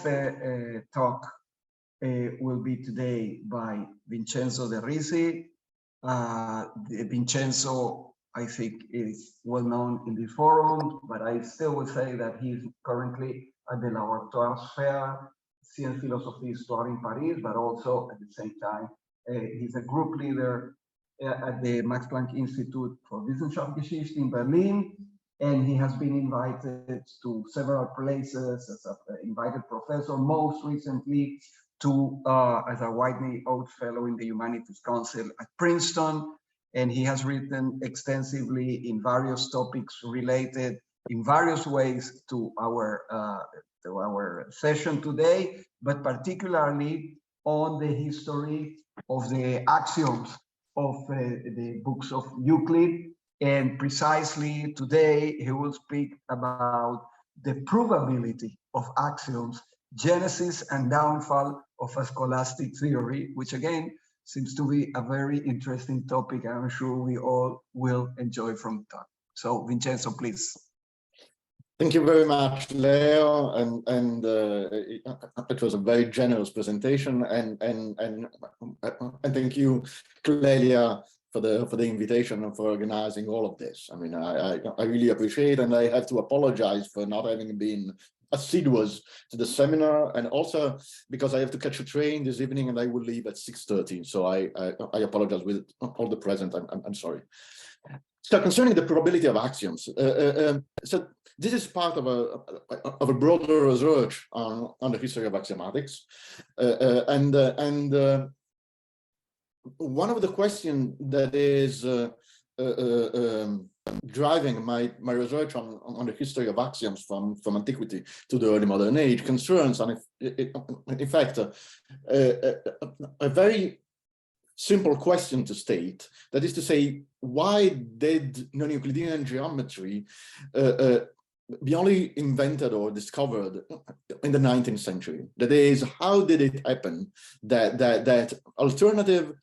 next talk will be today by Vincenzo de Risi. Vincenzo, I think, is well known in the forum, but I still would say that he's currently at the Laboratoire Faire Sciences Philosophie Histoire in Paris, but also at the same time, he's a group leader at the Max Planck Institute for Wissenschaftsgeschichte in Berlin, and he has been invited to several places as an invited professor, most recently to as a Whitney Oates Fellow in the Humanities Council at Princeton, and he has written extensively in various topics related in various ways to our session today, but particularly on the history of the axioms of the books of Euclid. And precisely today, he will speak about the provability of axioms, genesis and downfall of a scholastic theory, which again seems to be a very interesting topic. I'm sure we all will enjoy from the talk. So Vincenzo, please. Thank you very much, Leo, and it was a very generous presentation, and thank you, Clelia, for the invitation and for organizing all of this. I mean, I really appreciate, and I have to apologize for not having been assiduous to the seminar, and also because I have to catch a train this evening and I will leave at 6:30. So I apologize with all the present. I'm sorry. So concerning the probability of axioms, so this is part of a broader research on the history of axiomatics, and one of the questions that is driving my research on the history of axioms from antiquity to the early modern age concerns, and in fact, a very simple question to state, that is to say, why did non-Euclidean geometry be only invented or discovered in the 19th century? That is, how did it happen that alternative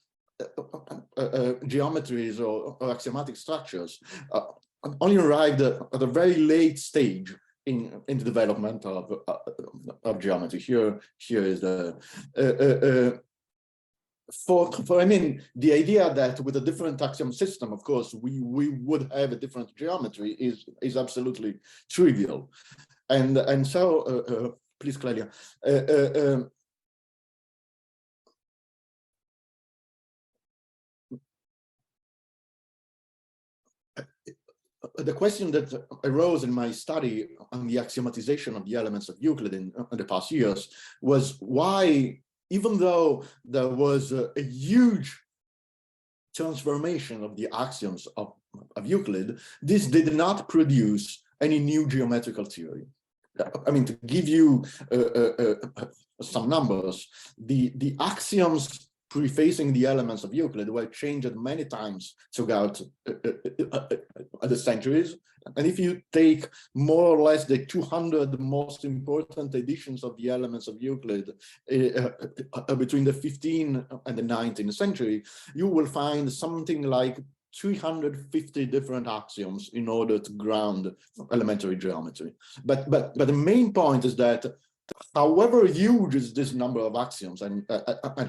geometries or axiomatic structures only arrived at a very late stage in the development of geometry? Here is the I mean, the idea that with a different axiom system, of course, we would have a different geometry is absolutely trivial, and so please, Clelia. The question that arose in my study on the axiomatization of the elements of Euclid in the past years was why, even though there was a huge transformation of the axioms of Euclid, this did not produce any new geometrical theory. I mean, to give you some numbers, the axioms prefacing the elements of Euclid were changed many times throughout the centuries. And if you take more or less the 200 most important editions of the elements of Euclid between the 15th and the 19th century, you will find something like 350 different axioms in order to ground elementary geometry. But the main point is that however huge is this number of axioms, and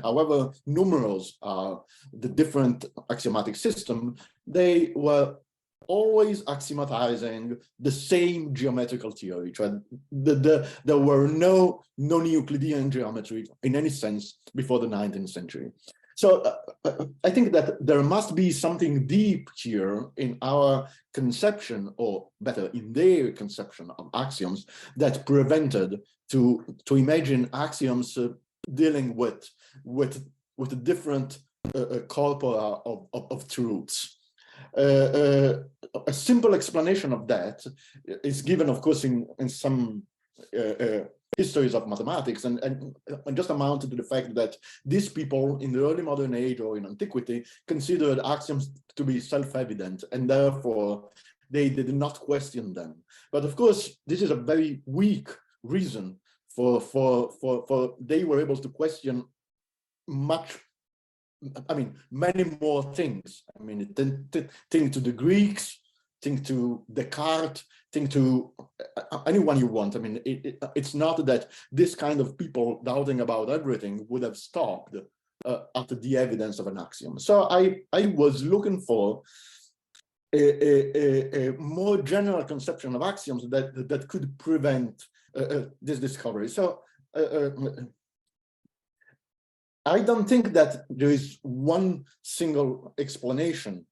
however numerous are the different axiomatic system, they were always axiomatizing the same geometrical theory. There were no non-Euclidean geometry in any sense before the 19th century. So I think that there must be something deep here in our conception, or better, in their conception of axioms, that prevented to imagine axioms dealing with a different corpora of truths. A simple explanation of that is given, of course, in some histories of mathematics, and just amounted to the fact that these people in the early modern age or in antiquity considered axioms to be self-evident, and therefore they did not question them. But of course, this is a very weak reason for they were able to question many more things. I mean, think to the Greeks, think to Descartes, think to anyone you want. I mean, it's not that this kind of people doubting about everything would have stopped at the evidence of an axiom. So I was looking for a more general conception of axioms that could prevent this discovery. So I don't think that there is one single explanation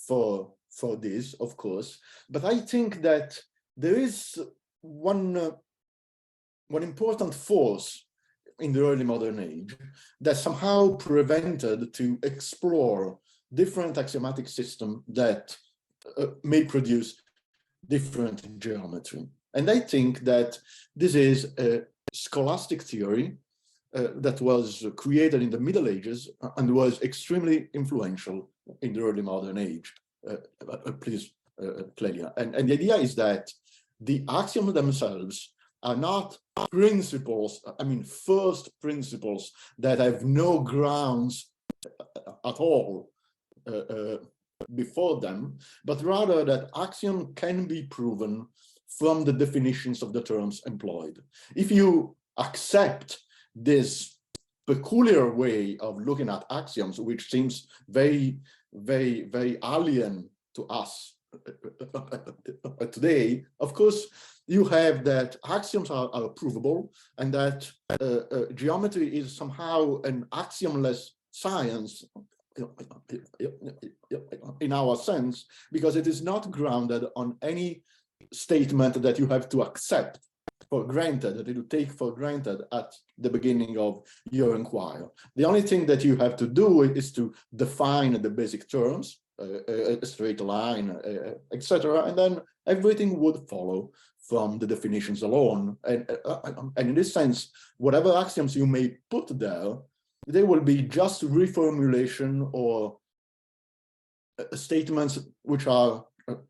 for this, of course, but I think that there is one important force in the early modern age that somehow prevented to explore different axiomatic systems that may produce different geometry. And I think that this is a scholastic theory that was created in the Middle Ages and was extremely influential in the early modern age. Please, Clelia. And the idea is that the axioms themselves are not principles, I mean, first principles that have no grounds at all before them, but rather that axiom can be proven from the definitions of the terms employed. If you accept this peculiar way of looking at axioms, which seems very, very, very alien to us today, of course, you have that axioms are provable and that geometry is somehow an axiomless science in our sense, because it is not grounded on any statement that you have to accept for granted, that you take for granted at the beginning of your inquiry. The only thing that you have to do is to define the basic terms, a straight line, etc., and then everything would follow from the definitions alone. And in this sense, whatever axioms you may put there, they will be just reformulation or statements which are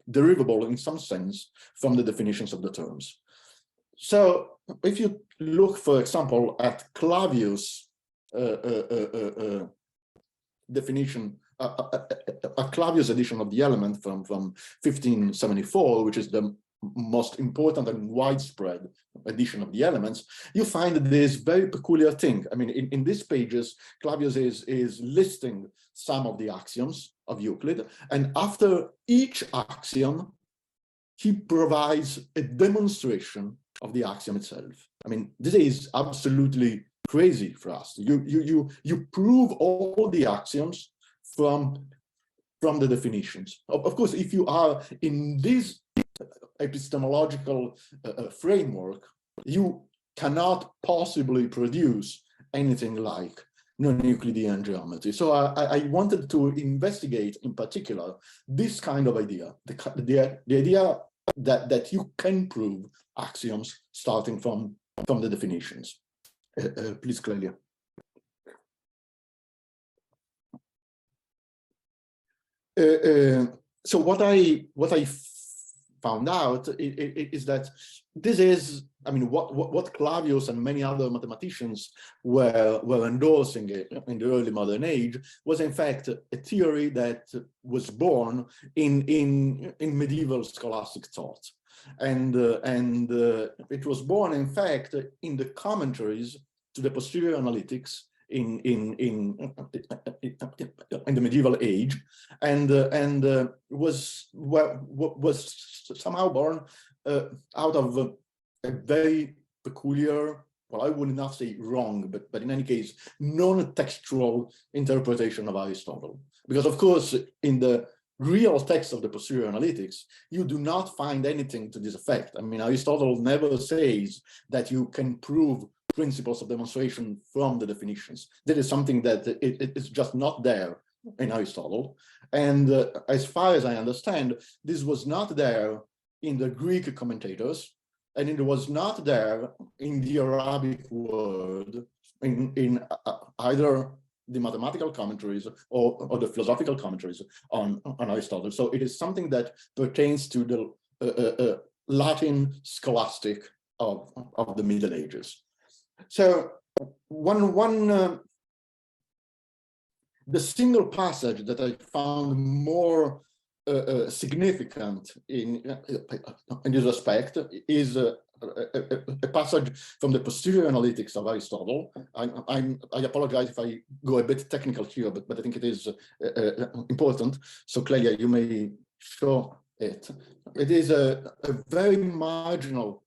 derivable in some sense from the definitions of the terms. So if you look, for example, at Clavius' definition, a Clavius edition of the element from 1574, which is the most important and widespread edition of the elements, you find this very peculiar thing. I mean, in these pages, Clavius is listing some of the axioms of Euclid, and after each axiom, he provides a demonstration of the axiom itself. I mean, this is absolutely crazy for us. You prove all the axioms from the definitions. Of course, if you are in this epistemological framework, you cannot possibly produce anything like non-Euclidean geometry. So I wanted to investigate in particular this kind of idea, the idea that you can prove axioms starting from the definitions. Please, Clelia. So what I found out is that this is, I mean, what Clavius and many other mathematicians were endorsing in the early modern age was in fact a theory that was born in medieval scholastic thought, and it was born in fact in the commentaries to the posterior analytics in the medieval age, and was somehow born out of a very peculiar, well, I would not say wrong, but in any case, non-textual interpretation of Aristotle. Because of course, in the real text of the posterior analytics, you do not find anything to this effect. I mean, Aristotle never says that you can prove principles of demonstration from the definitions. That is something that it's just not there in Aristotle. And as far as I understand, this was not there in the Greek commentators, and it was not there in the Arabic world, in either the mathematical commentaries or the philosophical commentaries on Aristotle. So it is something that pertains to the Latin scholastic of the Middle Ages. So the single passage that I found more significant in this respect is a passage from the posterior analytics of Aristotle. I apologize if I go a bit technical here, but I think it is important. So Clelia, you may show it. It is a very marginal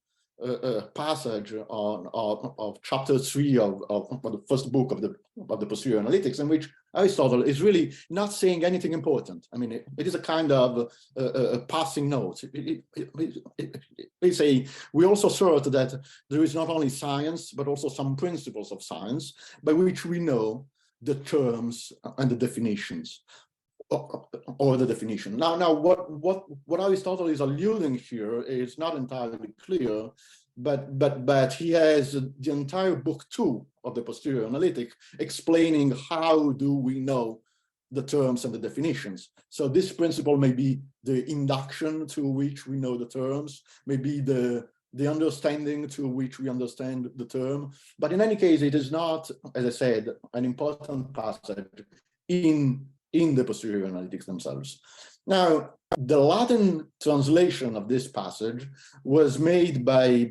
passage of chapter 3 of the first book of the posterior analytics, in which Aristotle is really not saying anything important. I mean, it is a kind of a passing note. They say, we also assert that there is not only science, but also some principles of science by which we know the terms and the definitions, or the definition. Now, what Aristotle is alluding here is not entirely clear, but he has the entire book 2 of the posterior analytic explaining how do we know the terms and the definitions. So this principle may be the induction to which we know the terms, maybe the understanding to which we understand the term. But in any case, it is not, as I said, an important passage in the posterior analytics themselves. Now, the Latin translation of this passage was made by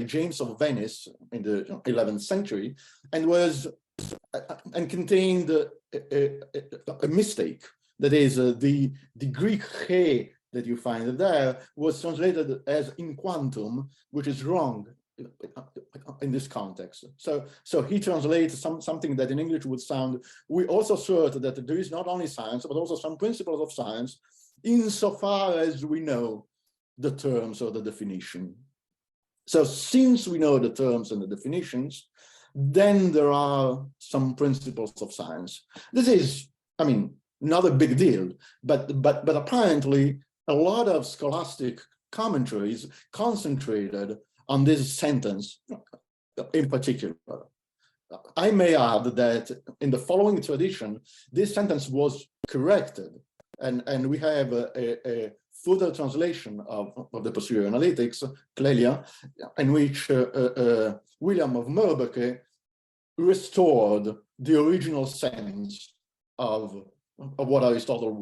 James of Venice in the 11th century and contained a mistake. That is, the Greek he that you find there was translated as in quantum, which is wrong in this context. So he translates something that in English would sound, we also assert that there is not only science, but also some principles of science, insofar as we know the terms or the definition. So since we know the terms and the definitions, then there are some principles of science. This is, I mean, not a big deal, but apparently a lot of scholastic commentaries concentrated on this sentence in particular. I may add that in the following tradition, this sentence was corrected, and we have a further translation of the posterior analytics, Clelia, in which William of Moerbeke restored the original sense of what Aristotle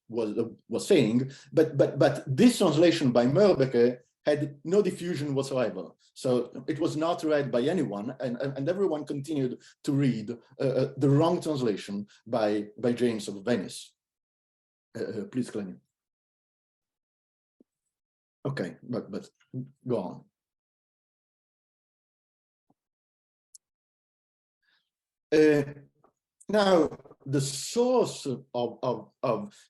was saying, but this translation by Moerbeke had no diffusion whatsoever. So it was not read by anyone, and everyone continued to read the wrong translation by James of Venice. Please, Clelia. Okay, but go on. Now, the source of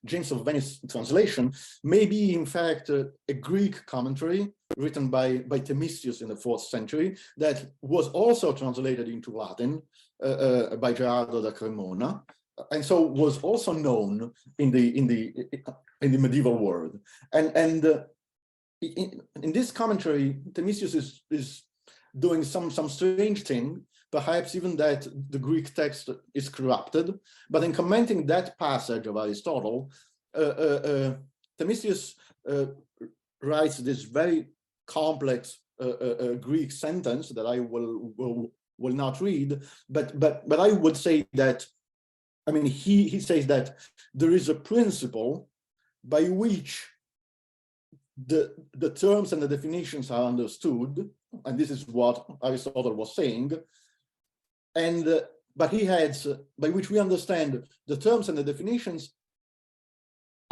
James of Venice translation may be, in fact, a Greek commentary written by Themistius in the 4th century that was also translated into Latin by Gerardo da Cremona, and so was also known in the medieval world. And in this commentary, Themistius is doing some strange thing. Perhaps even that the Greek text is corrupted, but in commenting that passage of Aristotle, Themistius writes this very complex Greek sentence that I will not read, but I would say that, I mean, he says that there is a principle by which the terms and the definitions are understood, and this is what Aristotle was saying. And but he adds, by which we understand the terms and the definitions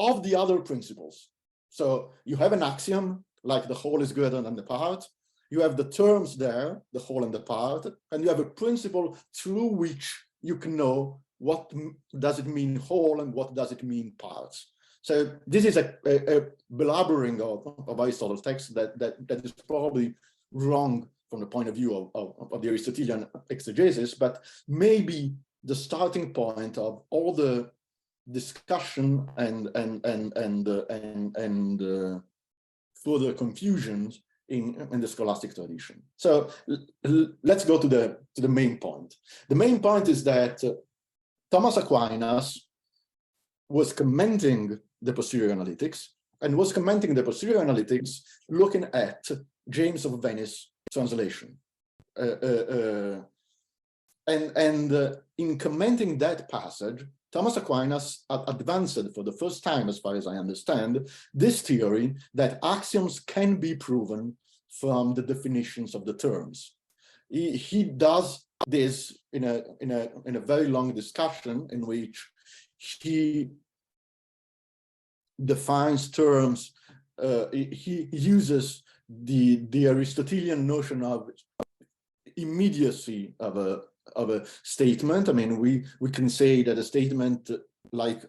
of the other principles. So you have an axiom, like the whole is greater than the part. You have the terms there, the whole and the part, and you have a principle through which you can know what does it mean whole and what does it mean parts. So this is a belaboring of Aristotle's text that is probably wrong from the point of view of the Aristotelian exegesis, but maybe the starting point of all the discussion and further confusions in the scholastic tradition. So let's go to the main point. The main point is that Thomas Aquinas was commenting the posterior analytics, and was commenting the posterior analytics looking at James of Venice translation. And in commenting that passage, Thomas Aquinas advanced for the first time, as far as I understand, this theory that axioms can be proven from the definitions of the terms. He does this in a very long discussion in which he defines terms. He uses the Aristotelian notion of immediacy of a statement. I mean, we can say that a statement like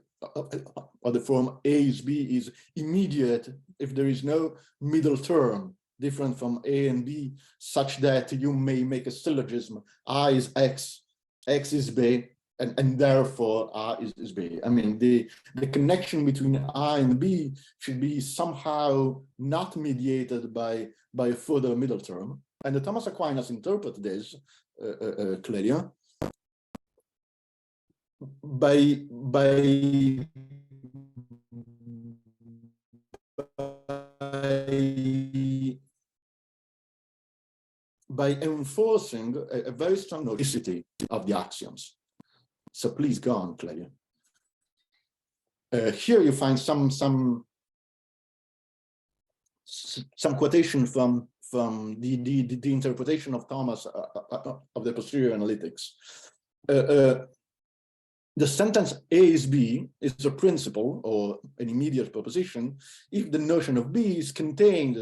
or the form A is B is immediate if there is no middle term different from A and B, such that you may make a syllogism: I is X, X is B, and therefore R is B. I mean, the connection between I and B should be somehow not mediated by a further middle term. And the Thomas Aquinas interpret this, Clelia, by enforcing a very strong logicity of the axioms. So please go on, Clelia. Here you find some quotation from the interpretation of Thomas of the posterior analytics. The sentence A is B is a principle or an immediate proposition if the notion of B is contained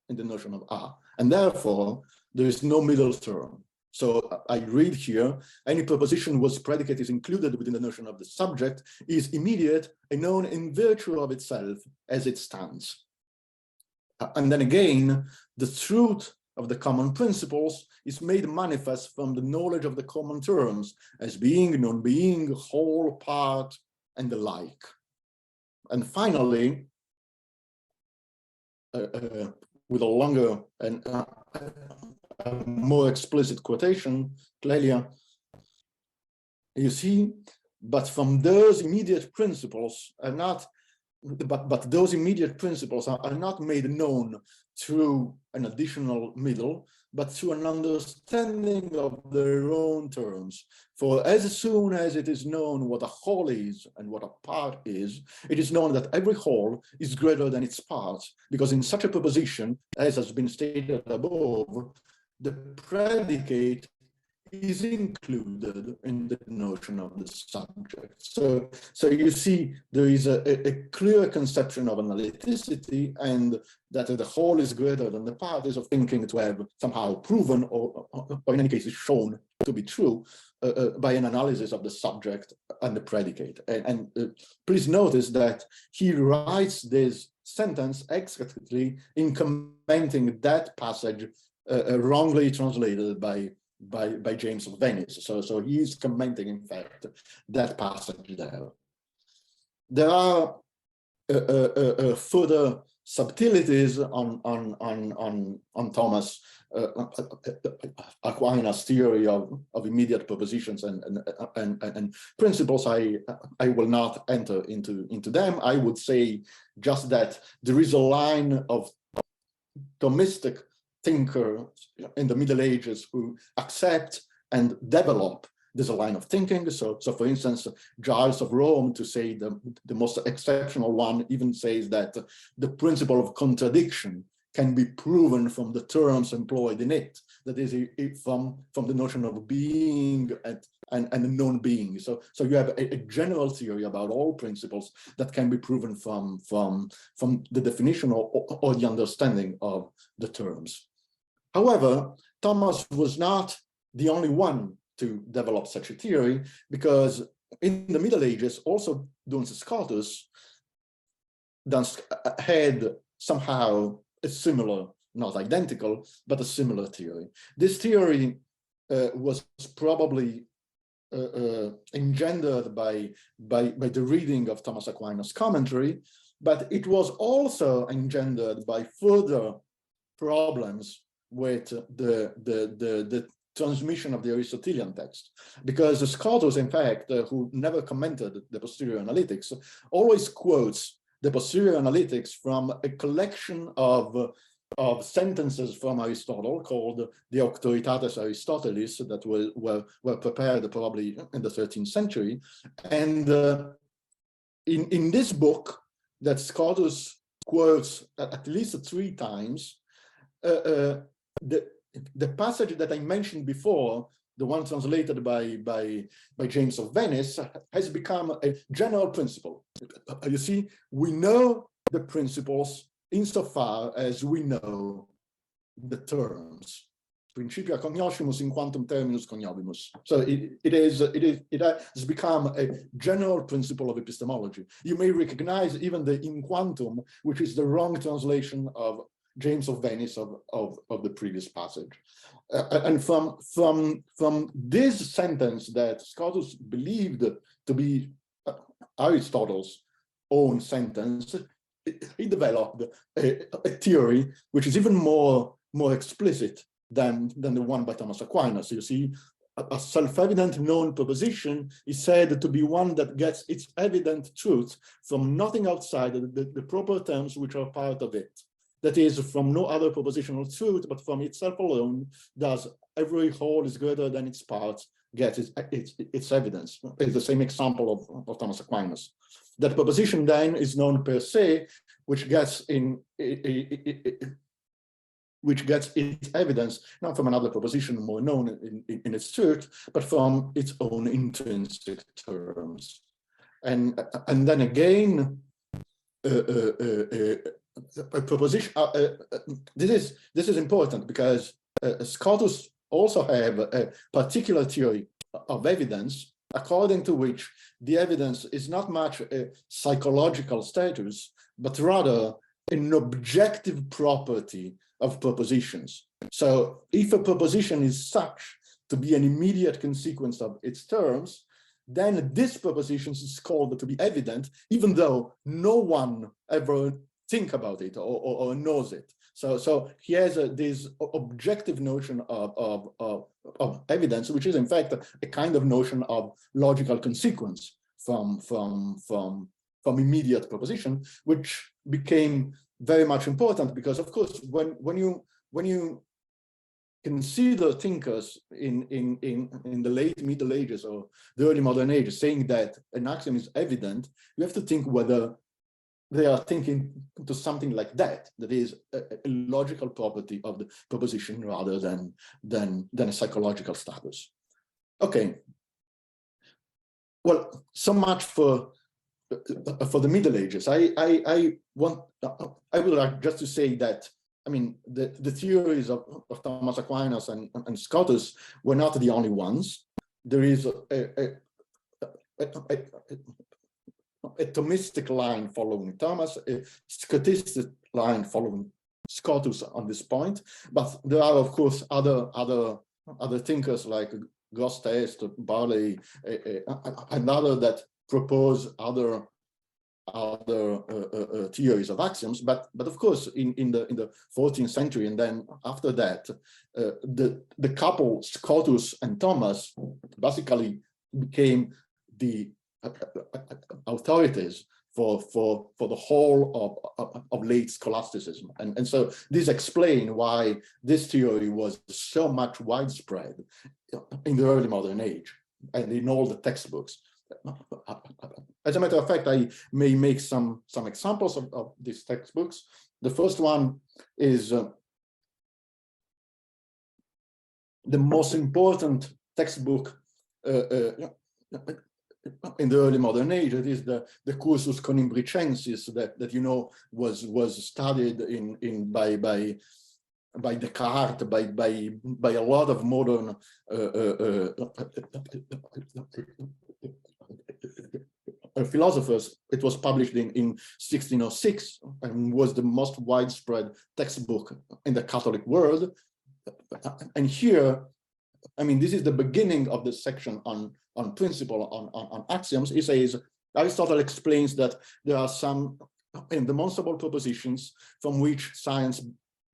in the notion of A, and therefore there is no middle term. So I read here, any proposition whose predicate is included within the notion of the subject is immediate and known in virtue of itself as it stands. And then again, the truth of the common principles is made manifest from the knowledge of the common terms as being, non-being, whole, part, and the like. And finally, with a longer and more explicit quotation, Clelia, you see, but from those immediate principles are not, but those immediate principles are not made known through an additional middle, but through an understanding of their own terms. For as soon as it is known what a whole is and what a part is, it is known that every whole is greater than its parts, because in such a proposition, as has been stated above, the predicate is included in the notion of the subject. So you see, there is a clear conception of analyticity, and that the whole is greater than the part is of thinking to have somehow proven, or in any case, shown to be true by an analysis of the subject and the predicate. And please notice that he writes this sentence explicitly in commenting that passage wrongly translated by James of Venice. So he is commenting, in fact, that passage there. There are further subtleties on Thomas Aquinas' theory of immediate propositions and principles. I will not enter into them. I would say just that there is a line of Thomistic thinkers in the Middle Ages who accept and develop this line of thinking. So for instance, Giles of Rome, to say the most exceptional one, even says that the principle of contradiction can be proven from the terms employed in it. That is, from the notion of being and non-being. So you have a general theory about all principles that can be proven from the definition or the understanding of the terms. However, Thomas was not the only one to develop such a theory, because in the Middle Ages, also Duns Scotus had somehow a similar, not identical, but a similar theory. This theory was probably engendered by the reading of Thomas Aquinas' commentary, but it was also engendered by further problems with the transmission of the Aristotelian text, because Scotus, in fact, who never commented the posterior analytics, always quotes the posterior analytics from a collection of of sentences from Aristotle called the Auctoritates Aristotelis that were prepared probably in the 13th century. And in this book that Scotus quotes at least 3 times, the passage that I mentioned before, the one translated by James of Venice, has become a general principle. You see, we know the principles insofar as we know the terms. Principia cognoscimus in quantum terminus cognobimus. So it has become a general principle of epistemology. You may recognize even the in quantum, which is the wrong translation of James of Venice of the previous passage. And from this sentence that Scotus believed to be Aristotle's own sentence, he developed a theory which is even more explicit than the one by Thomas Aquinas. You see, a self-evident known proposition is said to be one that gets its evident truth from nothing outside the proper terms which are part of it. That is, from no other propositional truth, but from itself alone, thus every whole is greater than its parts gets its evidence. It's the same example of Thomas Aquinas. That proposition then is known per se, which gets its evidence not from another proposition more known in its truth, but from its own intrinsic terms. And then again, a proposition. This is important because Scotus also have a particular theory of evidence, according to which the evidence is not much a psychological status, but rather an objective property of propositions. So if a proposition is such to be an immediate consequence of its terms, then this proposition is called to be evident, even though no one ever think about it or knows it. So he has this objective notion of evidence, which is in fact a kind of notion of logical consequence from immediate proposition, which became very much important because, of course, when you consider thinkers in the late Middle Ages or the early modern age saying that an axiom is evident, you have to think whether they are thinking to something like that is a logical property of the proposition rather than a psychological status. Okay. Well, so much for the Middle Ages. I would like just to say that, I mean, the theories of Thomas Aquinas and Scotus were not the only ones. There is a Thomistic line following Thomas, a Scotistic line following Scotus on this point, but there are, of course, other thinkers like Grosseteste, Barley, and others that propose other theories of axioms. But of course, in the 14th century, and then after that, the couple Scotus and Thomas basically became the authorities for the whole of late scholasticism, and so this explains why this theory was so much widespread in the early modern age and in all the textbooks. As a matter of fact, I may make some examples of these textbooks. The first one is the most important textbook in the early modern age. It is the Cursus Conimbricensis that you know was studied by Descartes, by a lot of modern philosophers. It was published in 1606 and was the most widespread textbook in the Catholic world. And here, I mean, this is the beginning of the section on principle, on axioms. He says, Aristotle explains that there are some indemonstrable propositions from which science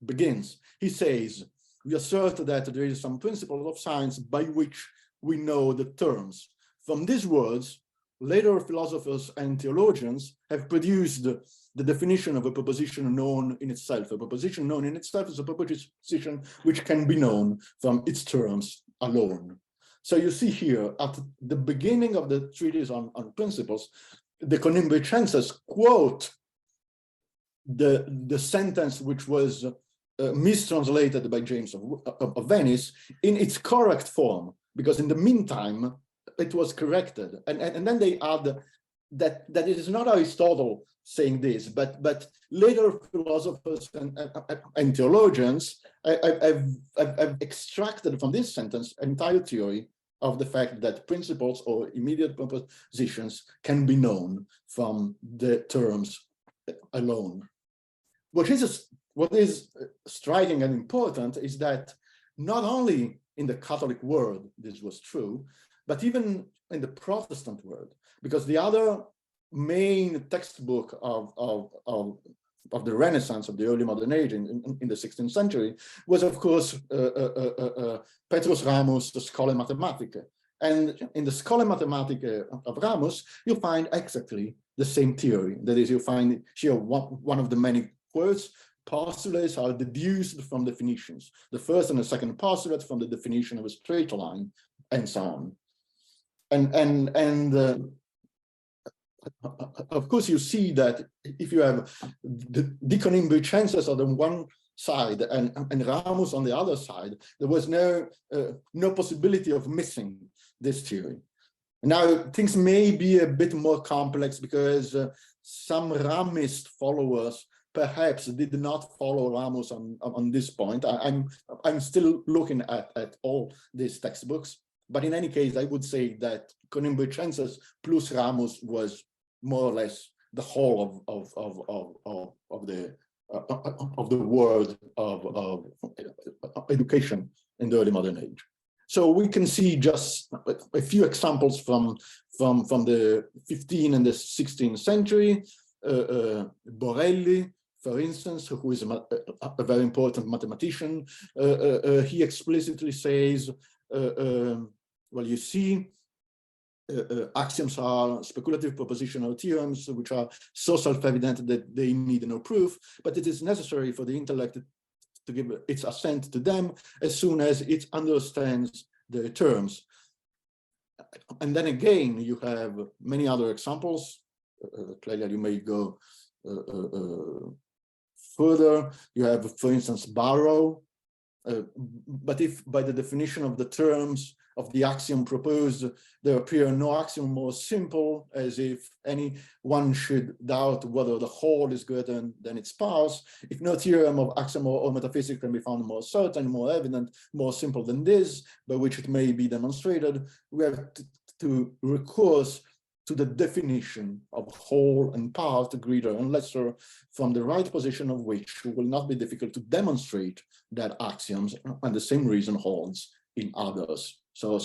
begins. He says, we assert that there is some principle of science by which we know the terms. From these words, later philosophers and theologians have produced the definition of a proposition known in itself. A proposition known in itself is a proposition which can be known from its terms alone. So you see here, at the beginning of the treatise on principles, the Conimbricenses quote the sentence which was mistranslated by James of Venice in its correct form, because in the meantime, it was corrected. And then they add that it is not Aristotle saying this, but later philosophers and theologians have extracted from this sentence an entire theory of the fact that principles or immediate propositions can be known from the terms alone. What is striking and important is that not only in the Catholic world this was true, but even in the Protestant world, because the other main textbook of the Renaissance, of the early modern age in the 16th century, was of course Petrus Ramus' Scholae Mathematicae. And in the Scholae Mathematicae of Ramus, you find exactly the same theory. That is, you find here one of the many quotes: postulates are deduced from definitions. The first and the second postulate from the definition of a straight line, and so on. And of course, you see that if you have the Conimbricenses on the one side and Ramus on the other side, there was no possibility of missing this theory. Now, things may be a bit more complex because some Ramist followers perhaps did not follow Ramus on this point. I'm still looking at all these textbooks, but in any case, I would say that Conimbricenses plus Ramus was more or less the whole of the world of education in the early modern age. So we can see just a few examples from the 15th and the 16th century. Borelli, for instance, who is a very important mathematician, he explicitly says, well, you see, axioms are speculative propositional theorems which are so self-evident that they need no proof, but it is necessary for the intellect to give its assent to them as soon as it understands their terms. And then again, you have many other examples. Clelia, you may go further. You have, for instance, Barrow. But if by the definition of the terms of the axiom proposed, there appear no axiom more simple, as if anyone should doubt whether the whole is greater than its parts, if no theorem of axiom or metaphysics can be found more certain, more evident, more simple than this, by which it may be demonstrated, we have to recourse to the definition of whole and part, greater and lesser, from the right position of which it will not be difficult to demonstrate that axioms, and the same reason holds in others. So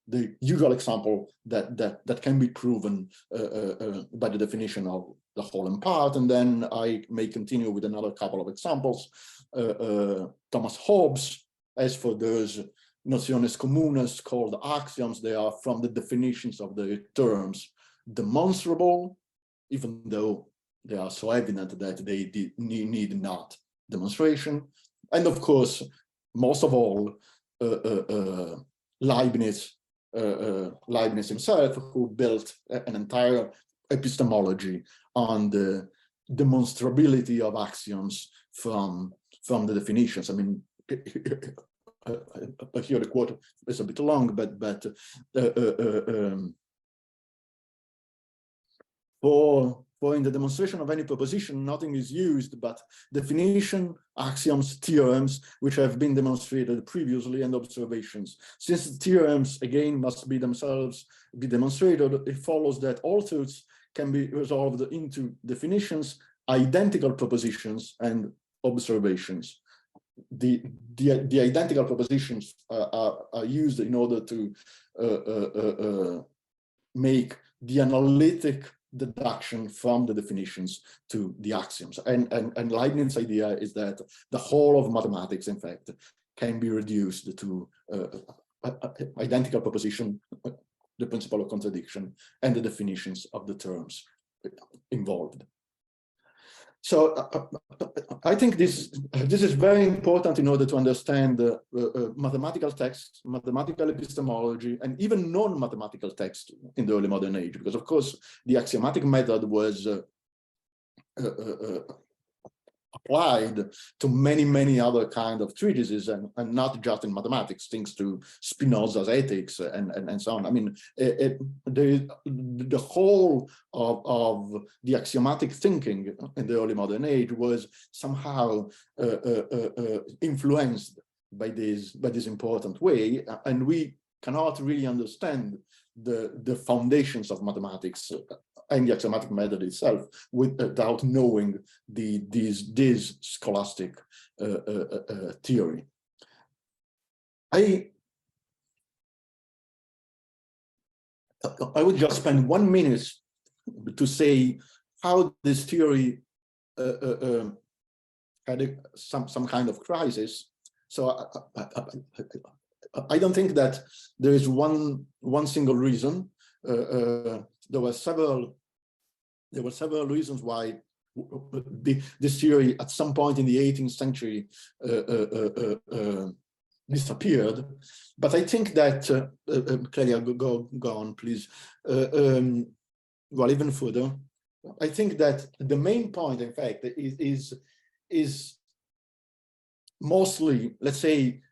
the usual example that can be proven by the definition of the whole and part, and then I may continue with another couple of examples. Thomas Hobbes, as for those nociones comunes called axioms, they are from the definitions of the terms demonstrable, even though they are so evident that they need not demonstration. And of course, most of all, Leibniz himself, who built an entire epistemology on the demonstrability of axioms from the definitions. I mean, here the quote is a bit long, but for in the demonstration of any proposition, nothing is used but definition, axioms, theorems, which have been demonstrated previously, and observations. Since the theorems, again, must be themselves be demonstrated, it follows that all truths can be resolved into definitions, identical propositions, and observations. The identical propositions are used in order to make the analytic deduction from the definitions to the axioms. And Leibniz's idea is that the whole of mathematics, in fact, can be reduced to identical proposition the principle of contradiction and the definitions of the terms involved. So I think this is very important in order to understand mathematical texts, mathematical epistemology, and even non-mathematical texts in the early modern age, because of course the axiomatic method was applied to many other kind of treatises, and not just in mathematics, thanks to Spinoza's ethics and so on. I mean, the whole of the axiomatic thinking in the early modern age was somehow influenced by this important way, and we cannot really understand the foundations of mathematics and the axiomatic method itself without knowing this scholastic theory. I would just spend 1 minute to say how this theory had some kind of crisis. So I don't think that there is one single reason. There were several reasons why this theory at some point in the 18th century disappeared. But I think that Clelia, go on, please. Well, even further, I think that the main point, in fact, is mostly, let's say,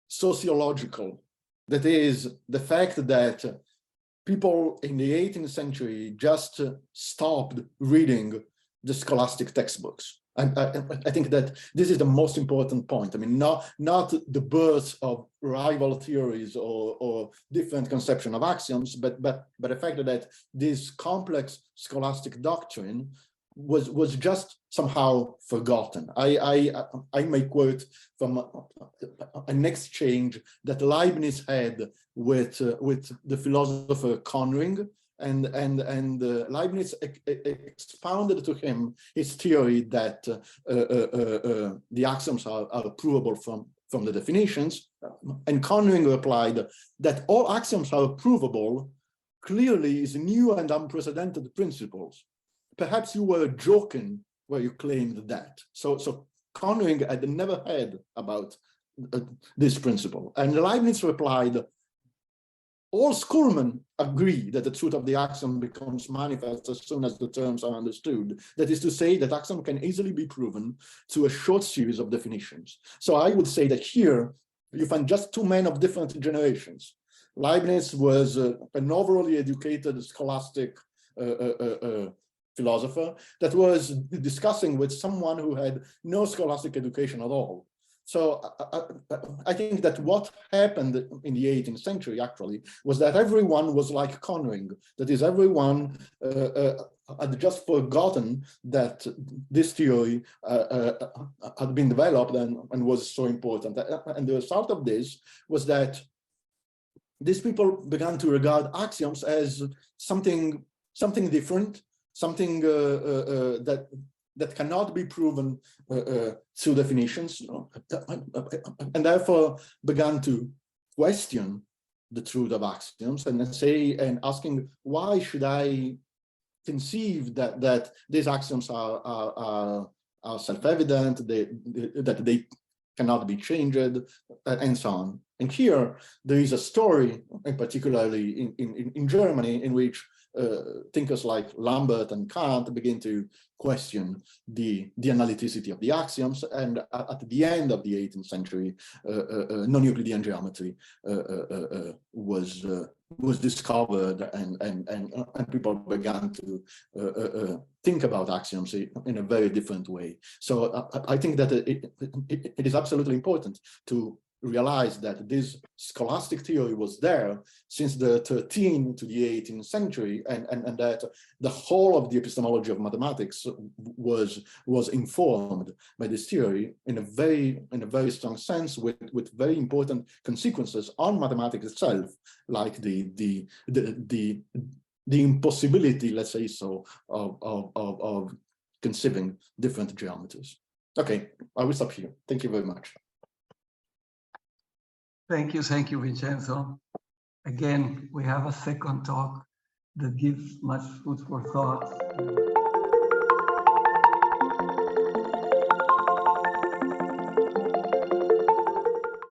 sociological. That is the fact that people in the 18th century just stopped reading the scholastic textbooks. And I think that this is the most important point. I mean, not the birth of rival theories or different conception of axioms, but the fact that this complex scholastic doctrine was just somehow forgotten. I may quote from an exchange that Leibniz had with the philosopher Conring, and Leibniz expounded to him his theory that the axioms are provable from the definitions, and Conring replied that all axioms are provable clearly is new and unprecedented principles. Perhaps you were joking where you claimed that. So Conring had never heard about this principle. And Leibniz replied, all schoolmen agree that the truth of the axiom becomes manifest as soon as the terms are understood. That is to say, that axiom can easily be proven through a short series of definitions. So I would say that here you find just two men of different generations. Leibniz was an overly educated scholastic philosopher that was discussing with someone who had no scholastic education at all. So I think that what happened in the 18th century actually was that everyone was like Conring. That is, everyone had just forgotten that this theory had been developed and was so important. And the result of this was that these people began to regard axioms as something different, something that cannot be proven through definitions, and therefore began to question the truth of axioms and asking, why should I conceive that these axioms are self-evident, that they cannot be changed, and so on. And here there is a story, and particularly in Germany, in which thinkers like Lambert and Kant begin to question the analyticity of the axioms, and at the end of the 18th century, non-Euclidean geometry was discovered, and people began to think about axioms in a very different way. So I think that it is absolutely important to realize that this scholastic theory was there since the 13th to the 18th century, and that the whole of the epistemology of mathematics was informed by this theory in a very strong sense, with very important consequences on mathematics itself, like the impossibility, let's say so, of conceiving different geometries. Okay, I will stop here. Thank you very much. Thank you, Vincenzo. again, we have a second talk that gives much food for thought.